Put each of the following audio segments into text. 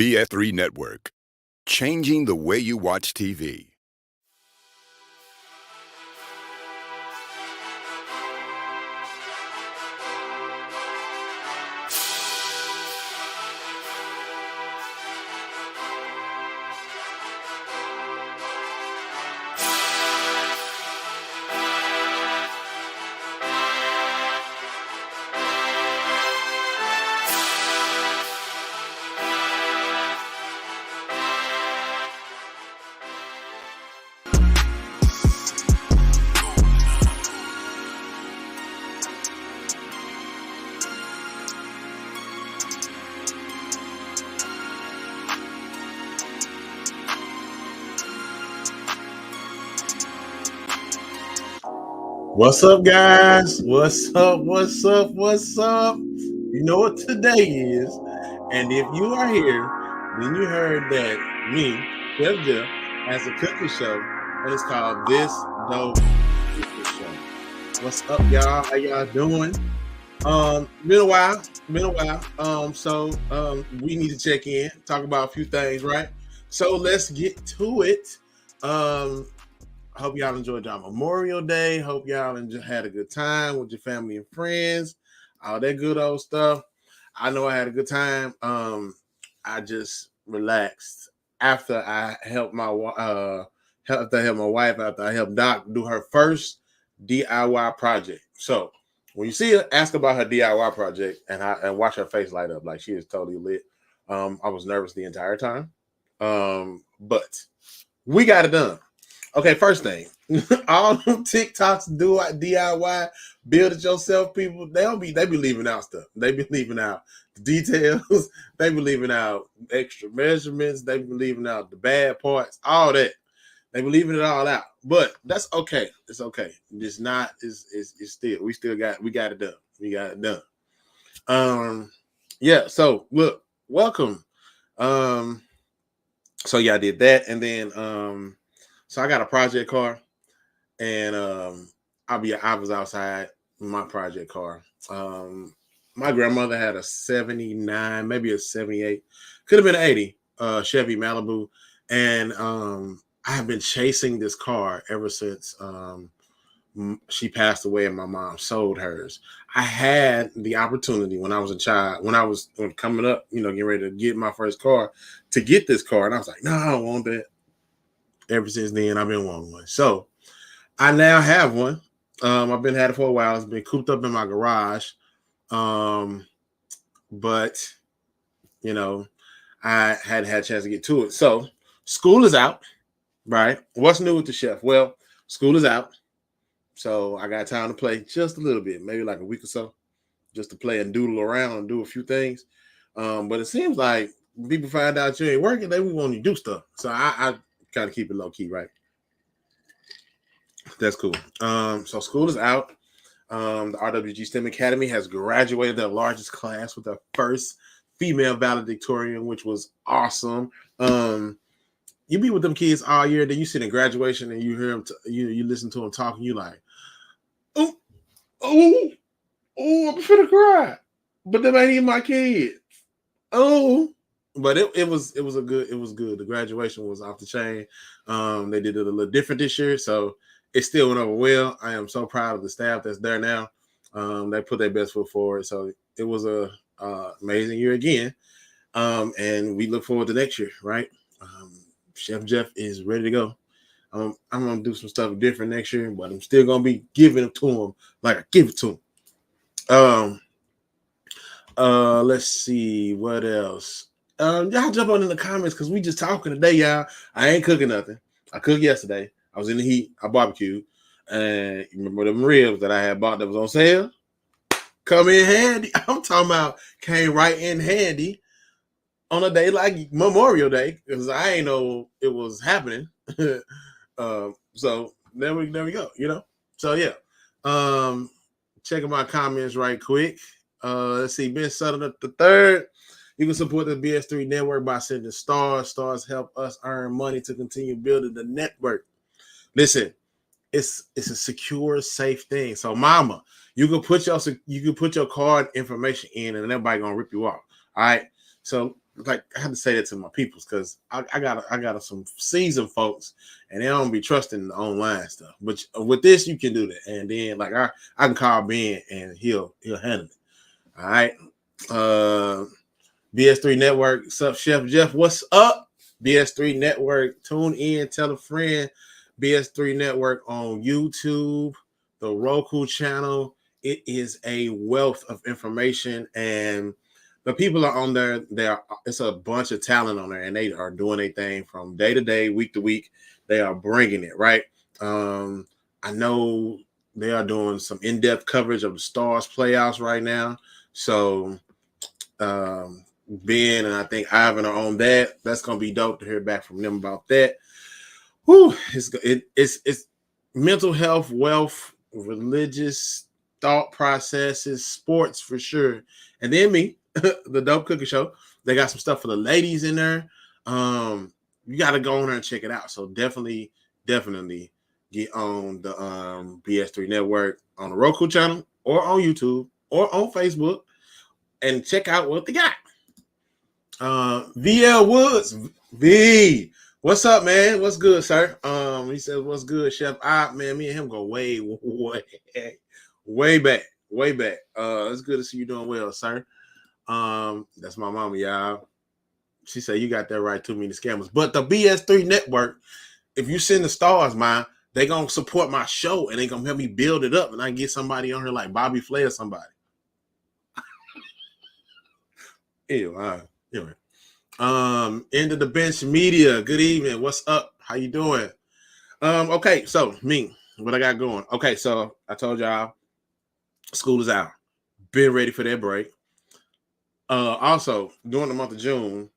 BS3 Network, changing the way you watch TV. What's up, guys? What's up? What's up? What's up? You know what today is, and if you are here, then you heard that me, Chef Jeff, has a cooking show, and it's called This Dope Cooking Show. What's up, y'all? How y'all doing? Been a while. So we need to check in, talk about a few things, right? So let's get to it. Hope y'all enjoyed y'all Memorial Day. Hope y'all had a good time with your family and friends. All that good old stuff. I know I had a good time. I just relaxed after I helped my wife after I helped Doc do her first DIY project. So when you see her, ask about her DIY project and watch her face light up like she is totally lit. I was nervous the entire time, but we got it done. Okay, first thing, all them TikToks do DIY, build it yourself. People, they be leaving out stuff. They be leaving out the details. They be leaving out extra measurements. They be leaving out the bad parts. All that. They be leaving it all out. But that's okay. It's okay. It's not. It's still. We got it done. We got it done. Yeah. So look, welcome. So yeah, I did that, and then so I got a project car, and I was outside in my project car. My grandmother had a 79, maybe a 78, could have been an 80 Chevy Malibu, and I have been chasing this car ever since she passed away and my mom sold hers. I had the opportunity when I was a child, when coming up, getting ready to get my first car, to get this car, and I was like, no, I don't want that. Ever since then, I've been wanting one. So I now have one. I've been had it for a while. It's been cooped up in my garage. But I hadn't had a chance to get to it. So school is out, right? What's new with the chef? Well, school is out. So I got time to play just a little bit, maybe like a week or so, just to play and doodle around and do a few things. But it seems like when people find out you ain't working, they want you to do stuff. So I kind of keep it low key, right? That's cool. So school is out. The RWG STEM Academy has graduated their largest class with their first female valedictorian, which was awesome. You be with them kids all year, then you sit in graduation and you hear them, you listen to them talking, you like, oh, I'm finna cry, but them ain't even my kids. Oh. But it was good. The graduation was off the chain. They did it a little different this year, so it still went over well. I am so proud of the staff that's there now. They put their best foot forward, so it was a amazing year again. And we look forward to next year, right? Chef Jeff is ready to go. I'm gonna do some stuff different next year, but I'm still gonna be giving it to him like I give it to him. Let's see what else. Y'all jump on in the comments because we just talking today, y'all. I ain't cooking nothing. I cooked yesterday. I was in the heat. I barbecued. And you remember them ribs that I had bought that was on sale? Come in handy. I'm talking about came right in handy on a day like Memorial Day because I ain't know it was happening. So there we go, So yeah. Checking my comments right quick. Let's see, Ben Sutton up the third. You can support the BS3 network by sending stars. Stars help us earn money to continue building the network. Listen, it's a secure, safe thing. So, mama, you can put your card information in, and everybody gonna rip you off. All right. So like I had to say that to my peoples because I got some seasoned folks and they don't be trusting the online stuff. But with this, you can do that. And then like I can call Ben and he'll handle it. All right. BS3 Network. What's up, Chef Jeff? What's up? BS3 Network. Tune in, tell a friend. BS3 Network on YouTube, the Roku channel. It is a wealth of information, and the people are on there. It's a bunch of talent on there, and they are doing a thing from day to day, week to week. They are bringing it, right? I know they are doing some in-depth coverage of the Stars playoffs right now. So Ben and I think Ivan are on that. That's gonna be dope to hear back from them about that. Whew, it's mental health, wealth, religious thought processes, sports for sure, and then me, the Dope Cookie Show. They got some stuff for the ladies in there. You got to go on there and check it out. So definitely get on the BS3 Network on the Roku channel or on YouTube or on Facebook and check out what they got. VL Woods, V. What's up, man? What's good, sir? He says, "What's good, Chef?" Man, me and him go way back. It's good to see you doing well, sir. That's my mama, y'all. She said you got that right. Too many scammers, but the BS3 Network. If you send the Stars, man, they gonna support my show and they gonna help me build it up, and I can get somebody on here like Bobby Flay or somebody. Anyway. End of the bench media. Good evening. What's up? How you doing? Okay, so me, what I got going. Okay, so I told y'all school is out. Been ready for that break. Also, during the month of June,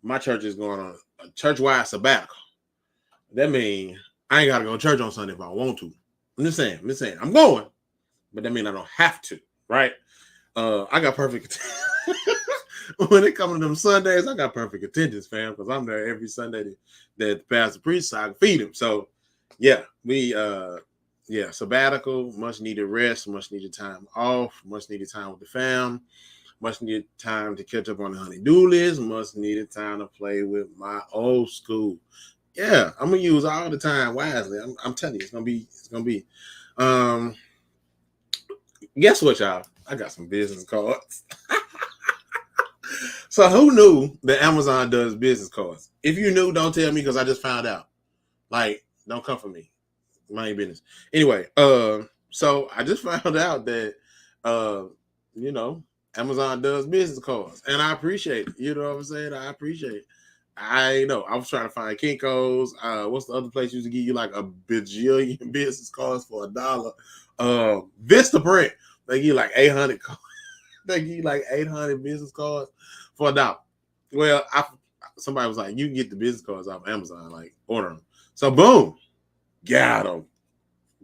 my church is going on a church-wide sabbatical. That means I ain't gotta go to church on Sunday if I want to. I'm just saying, I'm going, but that means I don't have to, right? I got perfect when it comes to them Sundays, I got perfect attendance, fam, because I'm there every Sunday that the pastor preaches, so I can feed him. So yeah, sabbatical, much needed rest, much needed time off, much needed time with the fam, much needed time to catch up on the honey-do list, much needed time to play with my old school. Yeah, I'm gonna use all the time wisely. I'm telling you, it's gonna be. Guess what, y'all? I got some business cards. So who knew that Amazon does business cards? If you knew, don't tell me because I just found out. Like, don't come for me. Mind your business. Anyway, so I just found out that Amazon does business cards. And I appreciate it. You know what I'm saying? I appreciate it. I know. I was trying to find Kinko's. What's the other place used to give you like a bajillion business cards for $1? Vistaprint. They give you like 800 cards. They give you like 800 business cards for $1. Well, somebody was like, you can get the business cards off Amazon, like order them. So boom, got them.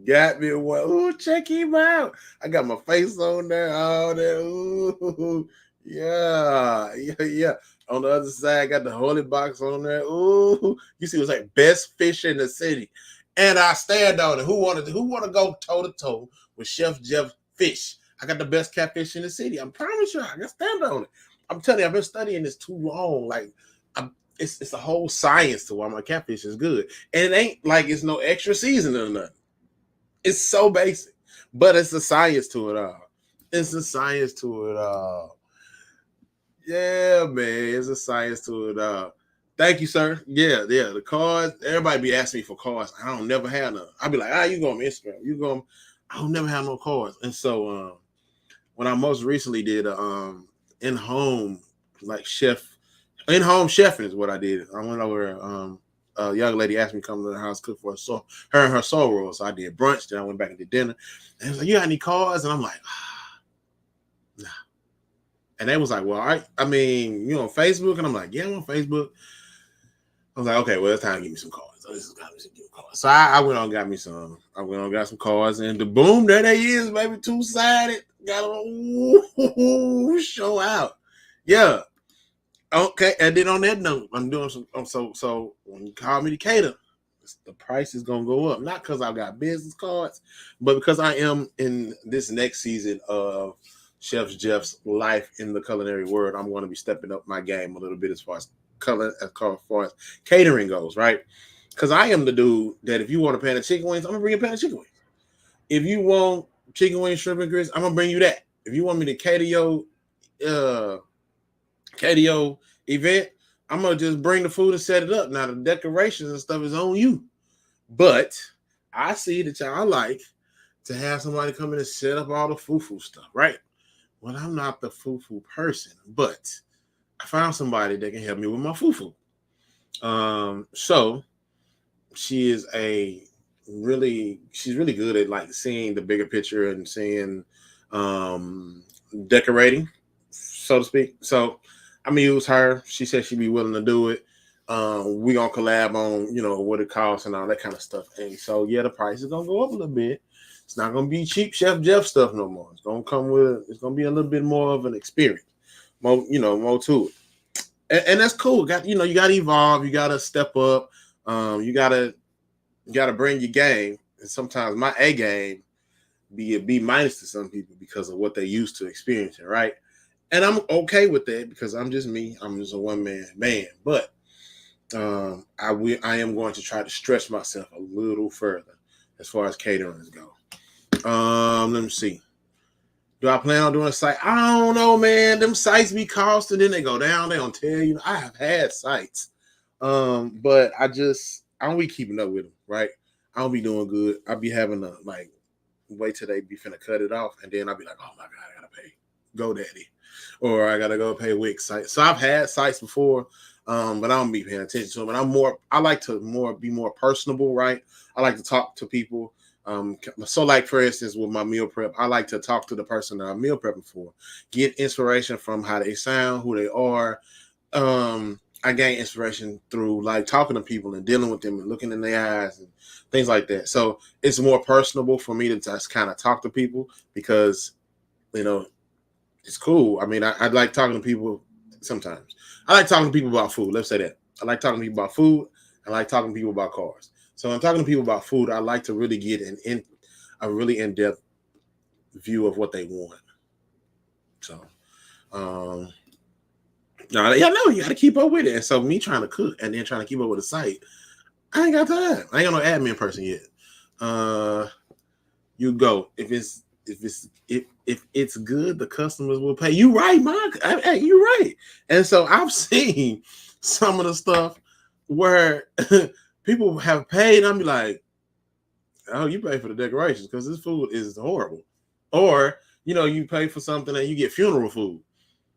Got me one. Ooh, check him out. I got my face on there. All that. Ooh, yeah. On the other side, got the holy box on there. Ooh, you see, it was like best fish in the city, and I stand on it. Who want to go toe to toe with Chef Jeff Fish? I got the best catfish in the city. I promise you, I can stand on it. I'm telling you, I've been studying this too long. Like, it's a whole science to why my catfish is good. And it ain't like it's no extra seasoning or nothing. It's so basic, but it's a science to it all. Yeah, man, it's a science to it all. Thank you, sir. Yeah, the cards. Everybody be asking me for cards. I don't never have none. I be like, you go on Instagram. I don't never have no cards. And so when I most recently did in-home chefing is what I did. I went over a young lady asked me to come to the house cook for her and her soul roll. So I did brunch, then I went back and did dinner. And it was like, you got any cards? And I'm like, nah. And they was like, well, I mean, you on Facebook? And I'm like, yeah, I'm on Facebook. I was like, okay, well, it's time to give me some cards. So this is time to give me cards. So I went on and got me some. I went on and got some cards, and the boom, there they is, baby, two-sided. Got them show out. Yeah. Okay, and then on that note, I'm doing some. So when you call me to cater, the price is gonna go up. Not because I've got business cards, but because I am in this next season of Chef Jeff's life in the culinary world, I'm going to be stepping up my game a little bit as far as far as catering goes, right? Because I am the dude that if you want a pan of chicken wings, I'm gonna bring you a pan of chicken wings. If you want chicken wings, shrimp and grits, I'm gonna bring you that. If you want me to cater your event, I'm gonna just bring the food and set it up. Now the decorations and stuff is on you, but I see that y'all like to have somebody come in and set up all the foo-foo stuff, right? Well, I'm not the foo-foo person, but I found somebody that can help me with my foo-foo. So she's really good at like seeing the bigger picture and seeing decorating, so to speak. So I'm gonna use her. She said she'd be willing to do it. We gonna collab on what it costs and all that kind of stuff. And so the price is gonna go up a little bit. It's not gonna be cheap Chef Jeff stuff no more. It's gonna be a little bit more of an experience, more to it. And that's cool. You gotta evolve. You gotta step up. You gotta bring your game. And sometimes my A game be a B minus to some people because of what they used to experiencing, right? And I'm okay with that because I'm just me. I'm just a one man. But I am going to try to stretch myself a little further as far as catering go. Let me see. Do I plan on doing a site? I don't know, man. Them sites be costing, then they go down. They don't tell you. I have had sites, but I don't be keeping up with them, right? I don't be doing good. I be having to wait till they be finna cut it off, and then I'll be like, oh my god, I gotta pay GoDaddy, or I gotta go pay Wix site. So I've had sites before, but I don't be paying attention to them. And I like to be more personable, right? I like to talk to people. So like for instance, with my meal prep, I like to talk to the person that I'm meal prepping for, get inspiration from how they sound, who they are. I gain inspiration through like talking to people and dealing with them and looking in their eyes and things like that. So it's more personable for me to just kind of talk to people because, it's cool. I mean, I like talking to people sometimes. I like talking to people about food. Let's say that. I like talking to people about food. I like talking to people about cars. So when I'm talking to people about food, I like to really get a really in-depth view of what they want. So, now, you got to keep up with it. And so me trying to cook and then trying to keep up with the site, I ain't got time. I ain't got no admin person yet. You go. If it's good, the customers will pay. You right, Mark. Hey, you right. And so I've seen some of the stuff where people have paid. I'm like, oh, you pay for the decorations because this food is horrible. Or, you pay for something and you get funeral food.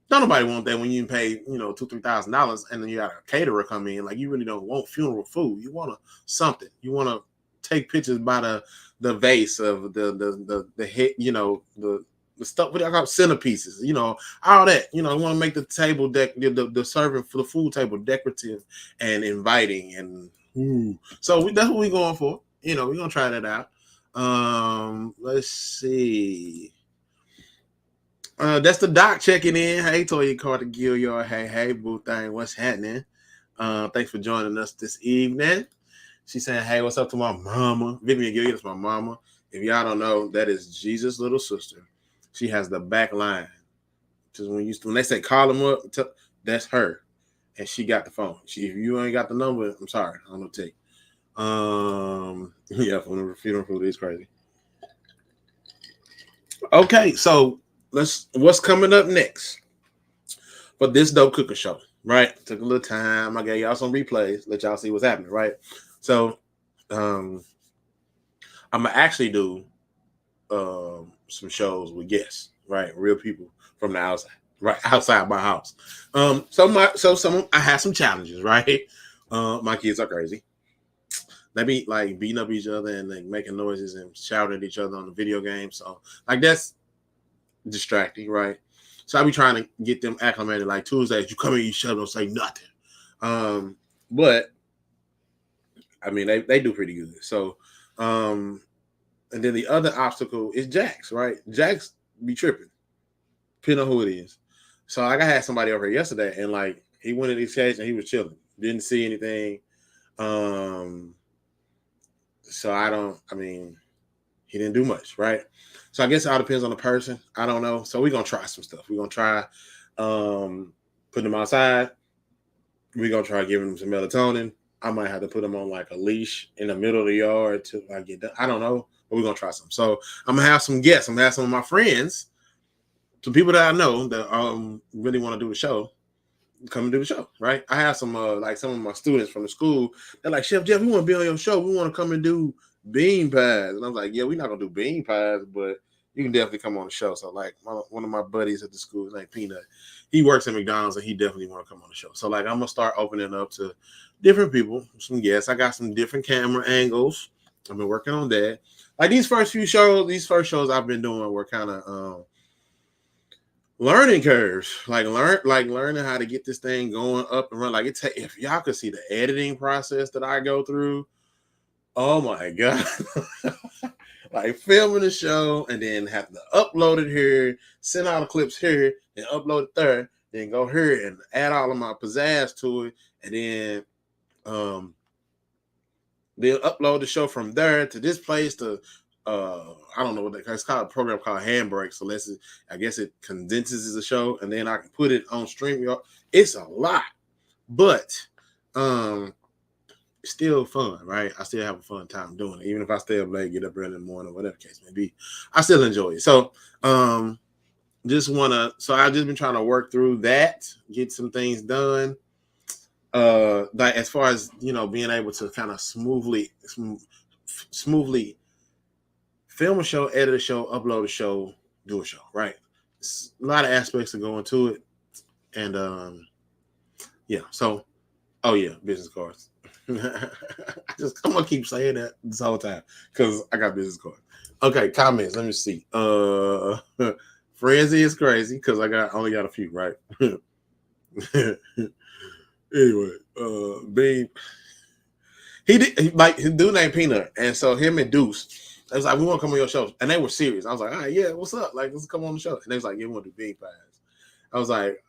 Don't nobody want that when you pay, $2,000-$3,000 and then you got a caterer come in. Like you really don't want funeral food. You want something. You want to take pictures by the vase of the head, the stuff what I call centerpieces, all that. You want to make the table the serving for the food table decorative and inviting and so that's what we're going for. We're gonna try that out. Let's see. That's the doc checking in. Hey, Toya Carter Gilliard. Hey, boo thing. What's happening? Thanks for joining us this evening. She's saying, hey, what's up to my mama? Vivian Gilliard is my mama. If y'all don't know, that is Jesus' little sister. She has the back line. Just when they say call them up, that's her. And she got the phone. If you ain't got the number, I'm sorry. I don't know what to take. Yeah, from the funeral food is crazy. Okay, so what's coming up next for this dope cooking show, right? Took a little time. I gave y'all some replays, let y'all see what's happening, right? So I'm gonna actually do some shows with guests, right? Real people from the outside, right outside my house. I had some challenges, right? My kids are crazy. They be like beating up each other and like making noises and shouting at each other on the video game. So like that's distracting, right? So I be trying to get them acclimated. Like Tuesdays, you come in, you shut up, don't say nothing. But I mean, they do pretty good. So, and then the other obstacle is Jax, right? Jax be tripping, depending on who it is. So like I had somebody over here yesterday, and like he went in his cage and he was chilling, didn't see anything. So He didn't do much, right? So I guess it all depends on the person. I don't know. So we're gonna try some stuff. We're gonna try putting him outside. We're gonna try giving him some melatonin. I might have to put him on like a leash in the middle of the yard till I get done. I don't know, but we're gonna try some. So I'm gonna have some guests. I'm gonna have some of my friends, some people that I know that really want to do the show, come and do the show, right? I have some like some of my students from the school. They're like, Chef Jeff, we want to be on your show. We want to come and do bean pies. And I'm like, yeah, we're not gonna do bean pies, but you can definitely come on the show. So like one of my buddies at the school is like Peanut. He works at McDonald's and he definitely want to come on the show. So like I'm gonna start opening up to different people, some guests. I got some different camera angles. I've been working on that. Like these first shows I've been doing were kind of learning curves, learning how to get this thing going up and run. Like if y'all could see the editing process that I go through, oh my god. Like filming the show and then have to upload it here, send all the clips here, and upload it there, then go here and add all of my pizzazz to it, and then they'll upload the show from there to this place to I don't know what it's called, a program called Handbrake. So I guess it condenses the show and then I can put it on StreamYard. It's a lot, but it's still fun, right? I still have a fun time doing it. Even if I stay up late, get up early in the morning, whatever the case may be, I still enjoy it. So I've just been trying to work through that, get some things done. Like as far as being able to kind of smoothly film a show, edit a show, upload a show, do a show, right? It's a lot of aspects to go into it. And business cards. I'm gonna keep saying that this whole time because I got business cards. Okay, comments. Let me see. Frenzy is crazy because I only got a few, right? Anyway, Babe, his dude named Peanut, and so him and Deuce, they was like, we want to come on your show, and they were serious. I was like, all right, yeah, what's up? Like, let's come on the show. And they was like, yeah, we want to do bean pies. I was like,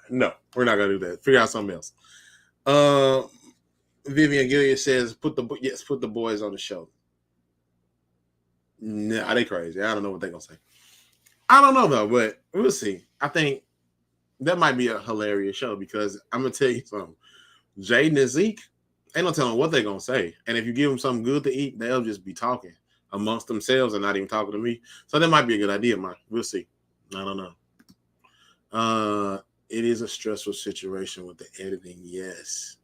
no, we're not gonna do that. Figure out something else. Vivian Gilliard says, put the boys on the show. Nah, they crazy. I don't know what they're gonna say. I don't know though, but we'll see. I think that might be a hilarious show because I'm gonna tell you something. Jaden and Zeke, ain't no telling what they're gonna say. And if you give them something good to eat, they'll just be talking amongst themselves and not even talking to me. So that might be a good idea, man. We'll see. I don't know. It is a stressful situation with the editing, yes.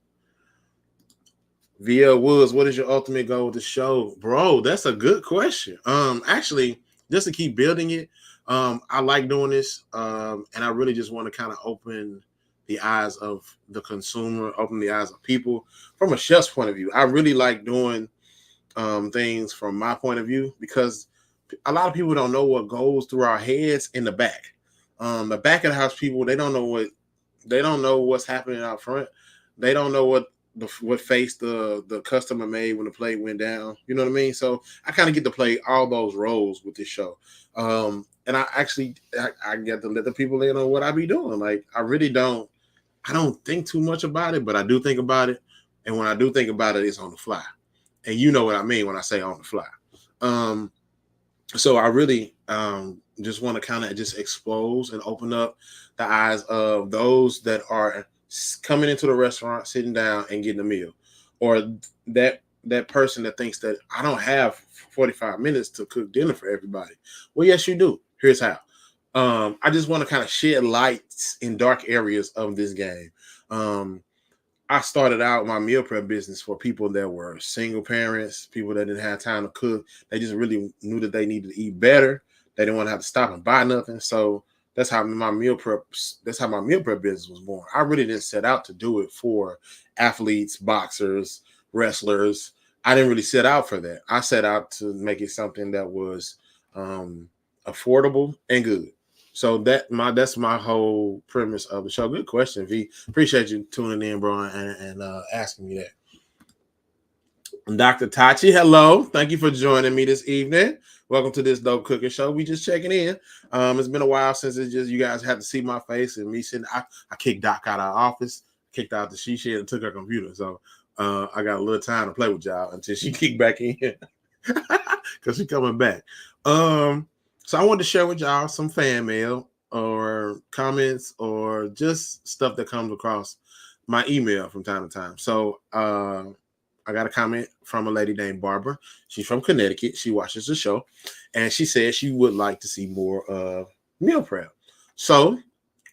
VL Woods, what is your ultimate goal with the show? Bro, that's a good question. Actually, just to keep building it, I like doing this, and I really just want to kind of open the eyes of the consumer, open the eyes of people from a chef's point of view. I really like doing things from my point of view because a lot of people don't know what goes through our heads in the back. The back of the house people, they don't know what's happening out front. They don't know what face the customer made when the plate went down. You know what I mean? So I kind of get to play all those roles with this show. And I get to let the people in on what I be doing. Like I don't think too much about it, but I do think about it. And when I do think about it, it's on the fly. And you know what I mean when I say on the fly. So I really just want to kind of just expose and open up the eyes of those that are coming into the restaurant, sitting down and getting a meal, or that person that thinks that I don't have 45 minutes to cook dinner for everybody. Well, yes, you do. Here's how. I just want to kind of shed lights in dark areas of this game. I started out my meal prep business for people that were single parents, people that didn't have time to cook. They just really knew that they needed to eat better. They didn't want to have to stop and buy nothing. So that's how my meal prep business was born. I really didn't set out to do it for athletes, boxers, wrestlers. I didn't really set out for that. I set out to make it something that was affordable and good. So that's my whole premise of the show. Good question, V. Appreciate you tuning in, bro, and asking me that. Dr. Tachi, hello. Thank you for joining me this evening. Welcome to this dope cooking show. We just checking in. It's been a while since you guys had to see my face and me sitting. I kicked Doc out of our office, kicked out the she and took her computer. So I got a little time to play with y'all until she kicked back in. because she's coming back. So I wanted to share with y'all some fan mail or comments or just stuff that comes across my email from time to time. So I got a comment from a lady named Barbara. She's from Connecticut. She watches the show, and she said she would like to see more of meal prep. So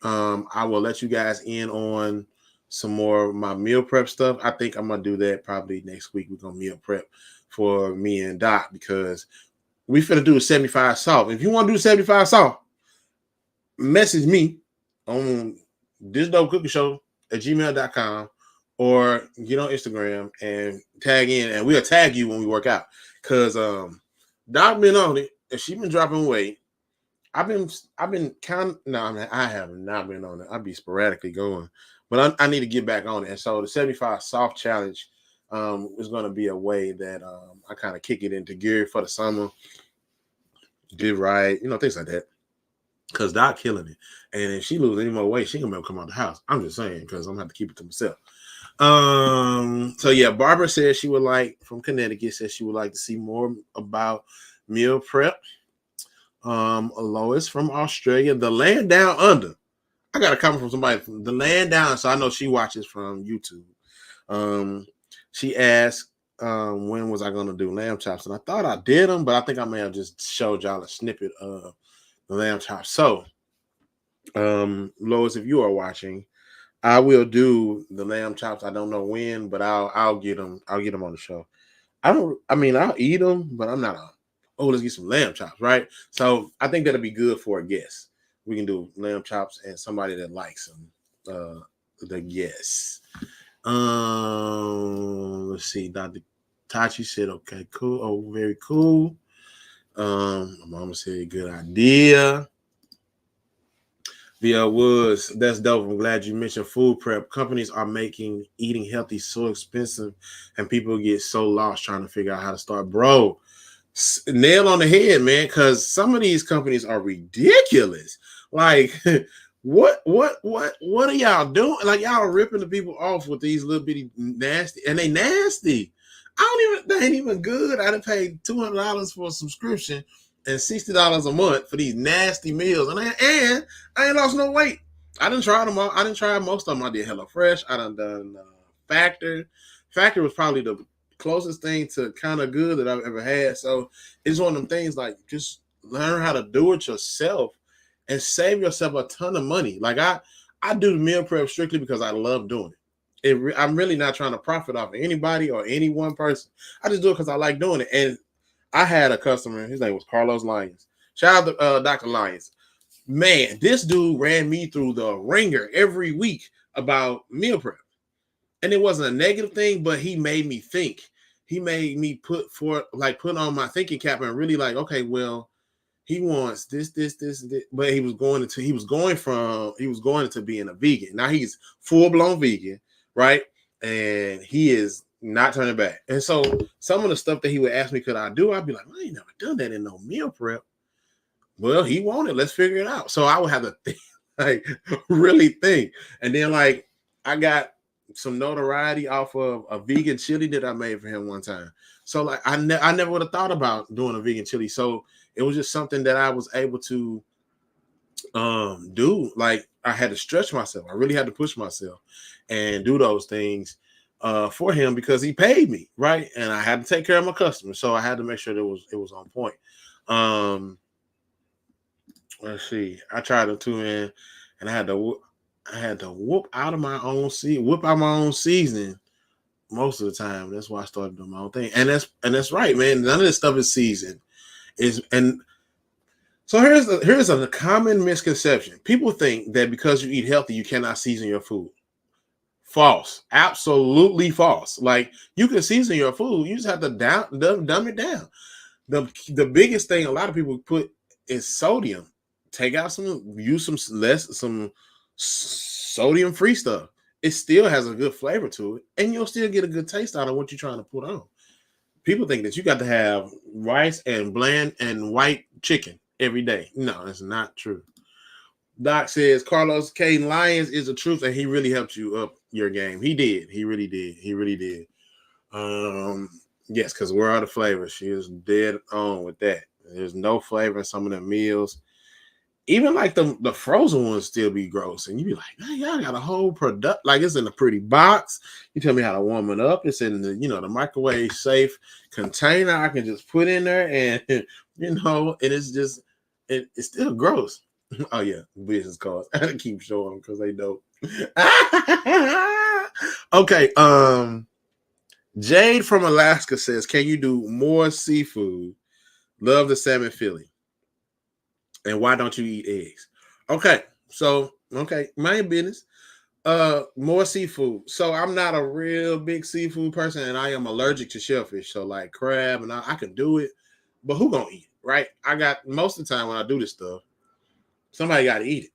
I will let you guys in on some more of my meal prep stuff. I think I'm gonna do that probably next week. We're gonna meal prep for me and Doc because we finna do a 75 salt. If you want to do 75 salt, message me on this dope cooking show at gmail.com or get on Instagram and tag in, and we'll tag you when we work out. Cause Doc been on it and she been dropping weight. I've been kind of no, I mean I have not been on it. I'll be sporadically going, but I need to get back on it. And so the 75 soft challenge is going to be a way that I kind of kick it into gear for the summer, get right, things like that. Cause Doc killing it, and if she loses any more weight, she gonna be able to come out the house. I'm just saying because I'm gonna have to keep it to myself. So yeah, Barbara says she would like from Connecticut says she would like to see more about meal prep. Lois from Australia, the land down under. I got a comment from somebody from the land down, so I know she watches from YouTube. She asked when was I gonna do lamb chops, and I thought I did them, but I think I may have just showed y'all a snippet of the lamb chops. So, Lois, if you are watching, I will do the lamb chops. I don't know when, but I'll get them. I'll get them on the show. I'll eat them, but I'm not let's get some lamb chops, right? So I think that'll be good for a guest. We can do lamb chops and somebody that likes them. The guest. Let's see. Dr. Tachi said, okay, cool. Oh, very cool. My mama said, good idea. VL Woods, that's dope. I'm glad you mentioned food prep. Companies are making eating healthy so expensive, and people get so lost trying to figure out how to start. Bro, nail on the head, man, because some of these companies are ridiculous. Like, what are y'all doing? Like, y'all are ripping the people off with these little bitty nasty, and they nasty. They ain't even good. I done paid $200 for a subscription and $60 a month for these nasty meals, and I ain't lost no weight. I didn't try them all. I didn't try most of them. I did HelloFresh. I done Factor. Factor was probably the closest thing to kind of good that I've ever had. So it's one of them things like just learn how to do it yourself and save yourself a ton of money. Like I do the meal prep strictly because I love doing it. I'm really not trying to profit off of anybody or any one person. I just do it because I like doing it. And I had a customer, his name was Carlos Lyons. Shout out to Dr. Lyons. Man, this dude ran me through the ringer every week about meal prep. And it wasn't a negative thing, but he made me think. He made me put on my thinking cap and really like, okay, well, he wants this, but he was going into being a vegan. Now he's full-blown vegan, right? And he is not turning back. And so some of the stuff that he would ask me, could I do? I'd be like, well, I ain't never done that in no meal prep. Well, he wanted, let's figure it out. So I would have to think, like really think. And then like I got some notoriety off of a vegan chili that I made for him one time. So like I never would have thought about doing a vegan chili. So it was just something that I was able to do. Like I had to stretch myself. I really had to push myself and do those things for him because he paid me, right? And I had to take care of my customers. So I had to make sure that it was on point. Let's see. I tried to tune in and I had to whip out my own seasoning most of the time. That's why I started doing my own thing. And that's right, man. None of this stuff is seasoned. So here's a common misconception. People think that because you eat healthy, you cannot season your food. False. Absolutely false. Like you can season your food. You just have to dumb it down. The biggest thing a lot of people put is sodium. Take out use some sodium-free stuff. It still has a good flavor to it, and you'll still get a good taste out of what you're trying to put on. People think that you got to have rice and bland and white chicken every day. No, that's not true. Doc says Carlos K. Lyons is the truth, and he really helped you up your game. He did. He really did. He really did. Yes, because where are the flavors? She is dead on with that. There's no flavor in some of the meals. Even like the frozen ones still be gross, and you be like, man, y'all got a whole product, like it's in a pretty box. You tell me how to warm it up. It's in the microwave safe container. I can just put in there, and and it's just it's still gross. Oh yeah, business cards. I gotta keep showing them because they dope. Okay, Jade from Alaska says, can you do more seafood? Love the salmon fillet. And why don't you eat eggs? Okay, my business. More seafood. So I'm not a real big seafood person, and I am allergic to shellfish. So like crab, and I can do it, but who gonna eat it, right? I got most of the time when I do this stuff, somebody got to eat it.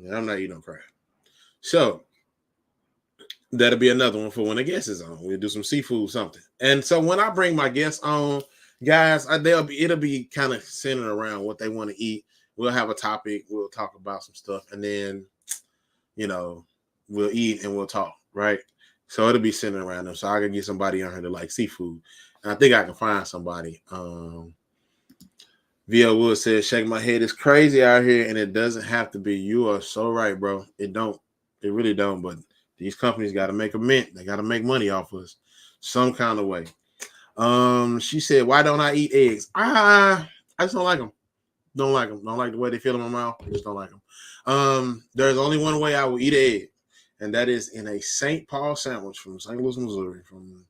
And I'm not eating no crab. So that'll be another one for when the guest is on. We'll do some seafood something. And so when I bring my guests on, guys, it'll be kind of centered around what they want to eat. We'll have a topic. We'll talk about some stuff, and then we'll eat and we'll talk, right? So it'll be centered around them. So I can get somebody on here to like seafood, and I think I can find somebody. V.O. Wood says, "Shake my head. It's crazy out here, and it doesn't have to be." You are so right, bro. It don't. It really don't. But these companies got to make a mint. They got to make money off us some kind of way. She said, "Why don't I eat eggs? I just don't like them. Don't like them. Don't like the way they feel in my mouth. I just don't like them. There's only one way I will eat an egg, and that is in a St. Paul sandwich from St. Louis, Missouri, from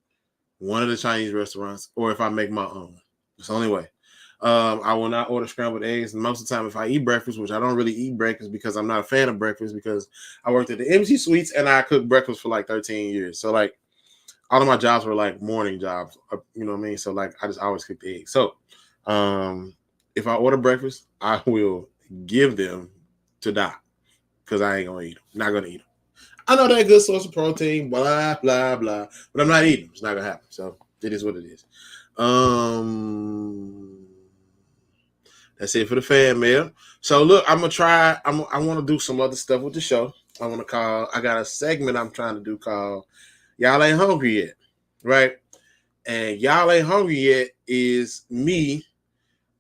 one of the Chinese restaurants, or if I make my own. It's the only way. I will not order scrambled eggs. And most of the time, if I eat breakfast, which I don't really eat breakfast because I'm not a fan of breakfast, because I worked at the MC Suites and I cooked breakfast for like 13 years. So like all of my jobs were like morning jobs, you know what I mean? So like I just always cook the eggs. So if I order breakfast, I will give them to Doc because I ain't gonna eat them. Not gonna eat them. I know they're a good source of protein, blah blah blah, but I'm not eating them. It's not gonna happen. So it is what it is. That's it for the fan mail. So look, I'm gonna try. I want to do some other stuff with the show. I got a segment I'm trying to do called "Y'all Ain't Hungry Yet," right? And "Y'all Ain't Hungry Yet" is me.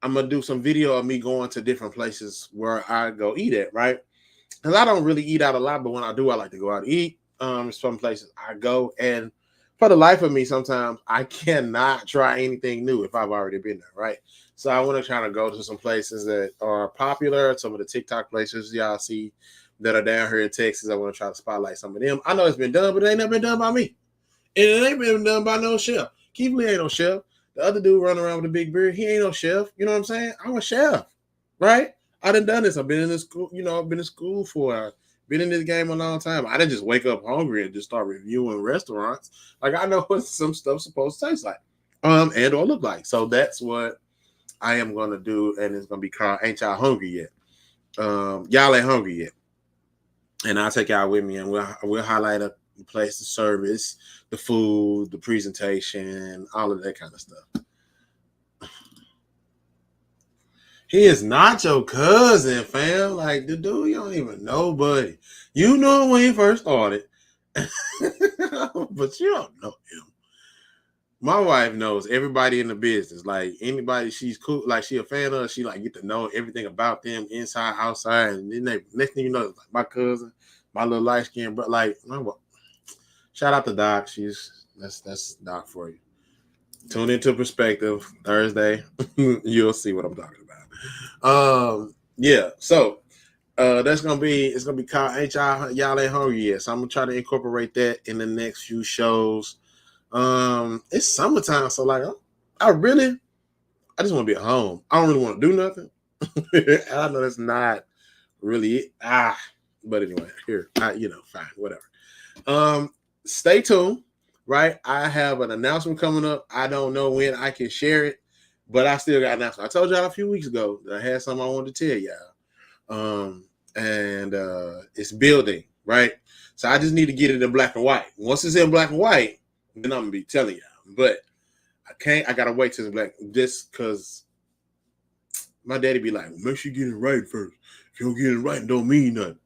I'm gonna do some video of me going to different places where I go eat at, right? Because I don't really eat out a lot, but when I do, I like to go out and eat. Some places I go, and for the life of me, sometimes I cannot try anything new if I've already been there, right? So I want to try to go to some places that are popular, some of the TikTok places y'all see that are down here in Texas. I want to try to spotlight some of them. I know it's been done, but it ain't never been done by me. And it ain't been done by no chef. Keith Lee ain't no chef. The other dude running around with a big beard, he ain't no chef. You know what I'm saying? I'm a chef, right? I done this. I've been in this school, I've been in school been in this game a long time. I didn't just wake up hungry and just start reviewing restaurants. Like I know what some stuff's supposed to taste like, and or look like. So that's what I am gonna do, and it's gonna be called "Ain't Y'all Hungry Yet?" Y'all ain't hungry yet, and I'll take y'all with me, and we'll highlight the place, the service, the food, the presentation, all of that kind of stuff. He is not your cousin, fam. Like the dude, you don't even know, buddy. You know him when he first started, but you don't know him. My wife knows everybody in the business. Like anybody she's cool, like she a fan of, she like get to know everything about them inside, outside, and then next thing you know, like my cousin, my little light skin, but like shout out to Doc. That's Doc for you. Tune into Perspective Thursday. You'll see what I'm talking about. Yeah. So it's gonna be called "Ain't Y'all Ain't Hungry Yet?" So I'm gonna try to incorporate that in the next few shows. It's summertime, so like I just want to be at home. I don't really want to do nothing. I know that's not really it. But anyway, here, fine, whatever. Stay tuned. Right, I have an announcement coming up. I don't know when I can share it, but I still got an announcement. I told y'all a few weeks ago that I had something I wanted to tell y'all. And it's building, right? So I just need to get it in black and white. Once it's in black and white, then I'm gonna be telling y'all. But I gotta wait till it's black, just because my daddy be like, make sure you get it right first. If you don't get it right, it don't mean nothing.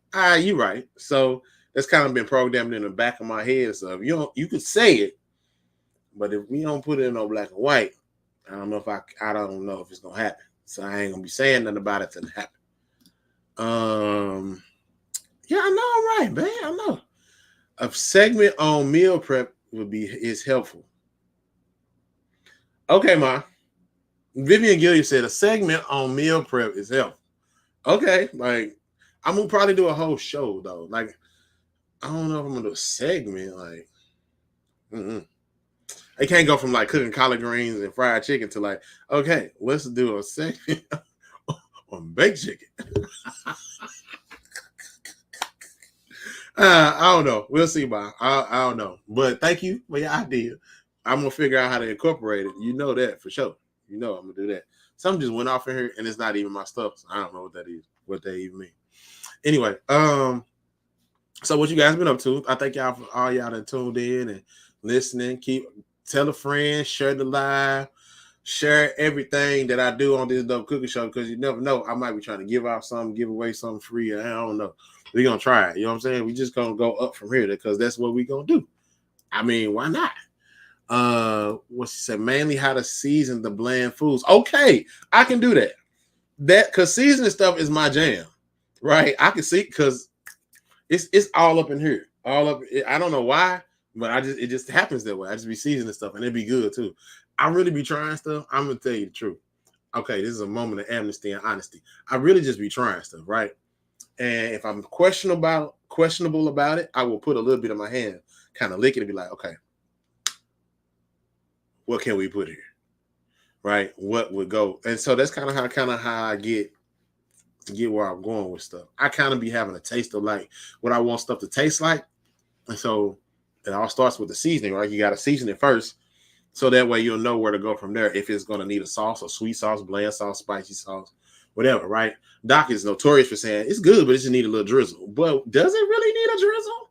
You right. So that's kind of been programmed in the back of my head. So you could say it, But if we don't put it in no black and white, I don't know if it's gonna happen. So I ain't gonna be saying nothing about it till it happen. Yeah, I know, I'm right, man. I know. A segment on meal prep is helpful. Okay, Ma. Vivian Gilliard said a segment on meal prep is helpful. Okay, like I'm gonna probably do a whole show though. Like I don't know if I'm gonna do a segment. Like, I can't go from like cooking collard greens and fried chicken to like, okay, let's do a segment on baked chicken. I don't know. We'll see, Bob. I don't know. But thank you for your idea. I'm gonna figure out how to incorporate it. You know that for sure. You know I'm gonna do that. Something just went off in here and it's not even my stuff. So I don't know what that is, what they even mean. Anyway, so what you guys been up to? I thank y'all for all y'all that tuned in and listening. Tell a friend, share the live, share everything that I do on this Dope Cooking Show, because you never know. I might be trying to give out something, give away something free. I don't know. We're gonna try it. You know what I'm saying? We just gonna go up from here because that's what we're gonna do. I mean, why not? What she said, mainly how to season the bland foods. Okay, I can do that. That because seasoning stuff is my jam, right? I can see because it's all up in here. All up. I don't know why, but it just happens that way. I just be seasoning stuff and it'd be good too. I really be trying stuff. I'm gonna tell you the truth. Okay, this is a moment of amnesty and honesty. I really just be trying stuff, right? And if I'm questionable about it, I will put a little bit of my hand, kind of lick it and be like, okay, what can we put here? Right? What would go? And so that's kind of how I get where I'm going with stuff. I kind of be having a taste of like what I want stuff to taste like. And so it all starts with the seasoning, right? You got to season it first. So that way you'll know where to go from there. If it's going to need a sauce, a sweet sauce, bland sauce, spicy sauce, whatever, right? Doc is notorious for saying it's good, but it just need a little drizzle. But does it really need a drizzle?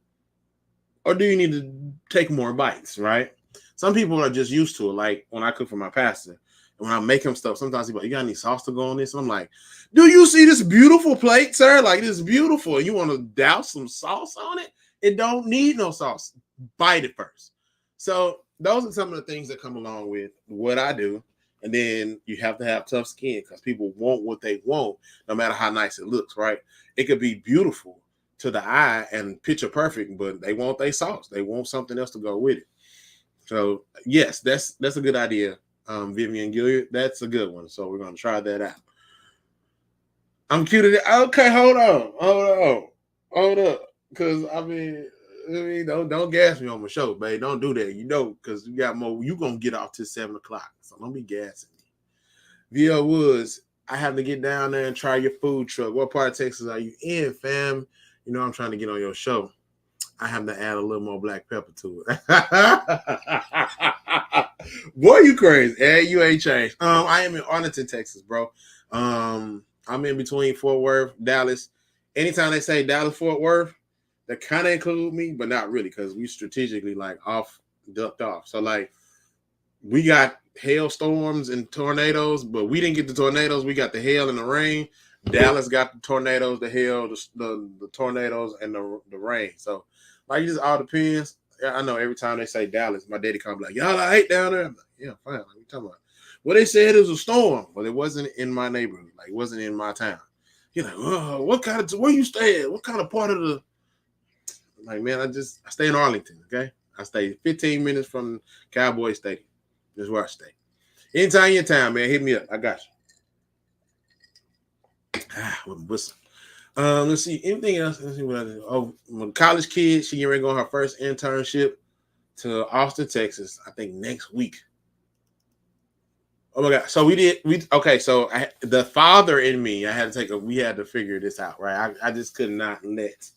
Or do you need to take more bites, right? Some people are just used to it. Like when I cook for my pastor, and when I make him stuff, sometimes he's like, you got any sauce to go on this? And I'm like, do you see this beautiful plate, sir? Like, this is beautiful. You want to douse some sauce on it? It don't need no sauce. Bite it first. So those are some of the things that come along with what I do. And then you have to have tough skin because people want what they want, no matter how nice it looks, right? It could be beautiful to the eye and picture perfect, but they want their sauce. They want something else to go with it. So yes, that's a good idea, Vivian Gilliard. That's a good one. So we're gonna try that out. I'm cute at it. Okay, hold up, because I mean, don't gas me on my show, babe. Don't do that. You know, because you got more. You gonna get off till 7 o'clock, so don't be gassing me. VO Woods, I have to get down there and try your food truck. What part of Texas are you in, fam? You know I'm trying to get on your show. I have to add a little more black pepper to it. Boy, you crazy. Hey, you ain't changed. I am in Arlington, Texas, bro. I'm in between Fort Worth, Dallas. Anytime they say Dallas, Fort Worth, that kind of include me, but not really, because we strategically like ducked off. So like we got hailstorms and tornadoes, but we didn't get the tornadoes. We got the hail and the rain. Dallas got the tornadoes, the hail, the tornadoes, and the rain. So like it just all depends. I know every time they say Dallas, my daddy come like, y'all, I hate down there. I'm like, yeah, fine. What you talking about? Well, they said it was a storm, but it wasn't in my neighborhood. Like, it wasn't in my town. You're like, oh, where you stay at? What kind of part of the? I'm like, man, I stay in Arlington, okay? I stay 15 minutes from Cowboy Stadium. That's where I stay. Anytime you're in town, man, hit me up. I got you. Let's see. Anything else? Let's see what I do. Oh, my college kid, she getting ready to go on her first internship to Austin, Texas, I think next week. Oh my God. So so the father in me, we had to figure this out, right? I just could not let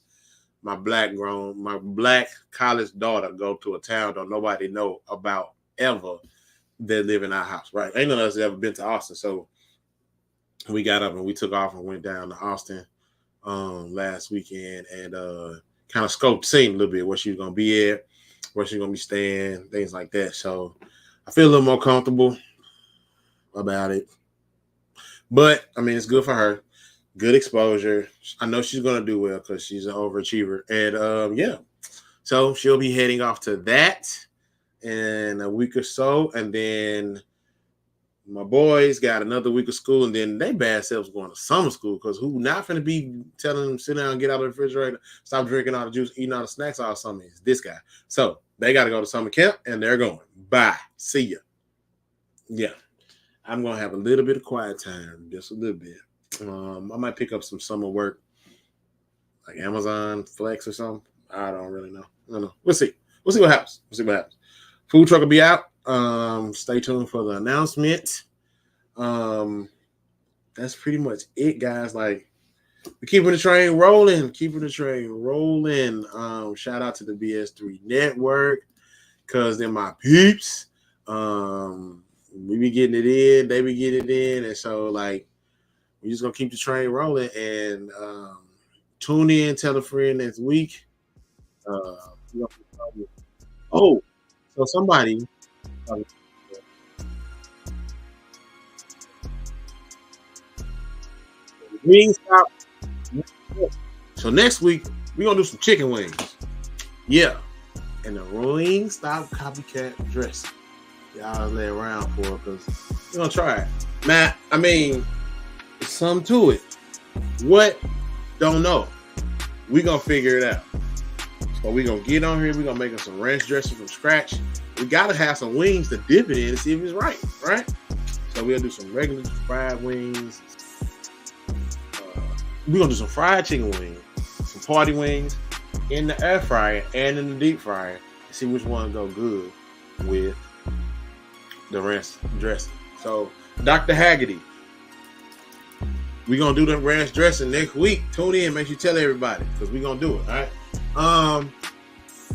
my black college daughter go to a town that nobody know about ever that live in our house, right? Ain't none of us ever been to Austin. So we got up and we took off and went down to Austin last weekend and kind of scoped scene a little bit, where she's gonna be at, where she's gonna be staying, things like that. So I feel a little more comfortable about it. But I mean, it's good for her. Good exposure. I know she's gonna do well because she's an overachiever. And yeah. So she'll be heading off to that. in a week or so, and then my boys got another week of school, and then they bad selves going to summer school because who not finna be telling them sit down, get out of the refrigerator, stop drinking all the juice, eating all the snacks all summer is this guy. So they got to go to summer camp, and they're going. Bye. See ya. Yeah. I'm going to have a little bit of quiet time, just a little bit. I might pick up some summer work, like Amazon Flex or something. I don't really know. I don't know. We'll see. We'll see what happens. Food truck will be out. Stay tuned for the announcement. That's pretty much it, guys. Like, we're keeping the train rolling. Shout out to the BS3 Network, because they're my peeps. We be getting it in, they be getting it in, and so like we just gonna keep the train rolling and tune in, tell a friend next week. So somebody Wingstop. So next week we're gonna do some chicken wings. Yeah. And the Wingstop copycat dress. Y'all lay around for it because we're gonna try it. Man, I mean, there's something to it. What? Don't know. We're gonna figure it out. So we're gonna get on here, we're gonna make us some ranch dressing from scratch. We gotta have some wings to dip it in and see if it's right? So we'll do some regular fried wings. We're gonna do some fried chicken wings, some party wings in the air fryer and in the deep fryer, and see which one go good with the ranch dressing. So Dr. Haggerty, we're gonna do the ranch dressing next week. Tune in, make sure you tell everybody, because we're gonna do it. All right.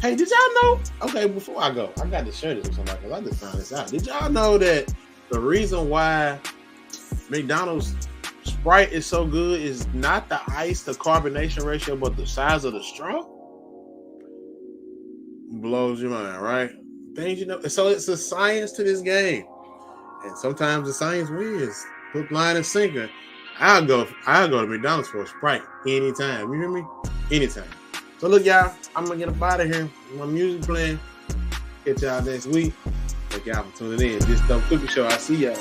Hey, did y'all know? Okay, before I go, I got to share this with somebody because I just found this out. Did y'all know that the reason why McDonald's Sprite is so good is not the ice, the carbonation ratio, but the size of the straw? Blows your mind, right? Things you know. So it's a science to this game, and sometimes the science wins. Hook, line, and sinker. I'll go to McDonald's for a Sprite anytime. You hear me? Anytime. So look, y'all, I'm gonna get up out of here. My music playing. Catch y'all next week. Thank y'all for tuning in. This Dumb Cookie Show. I see y'all.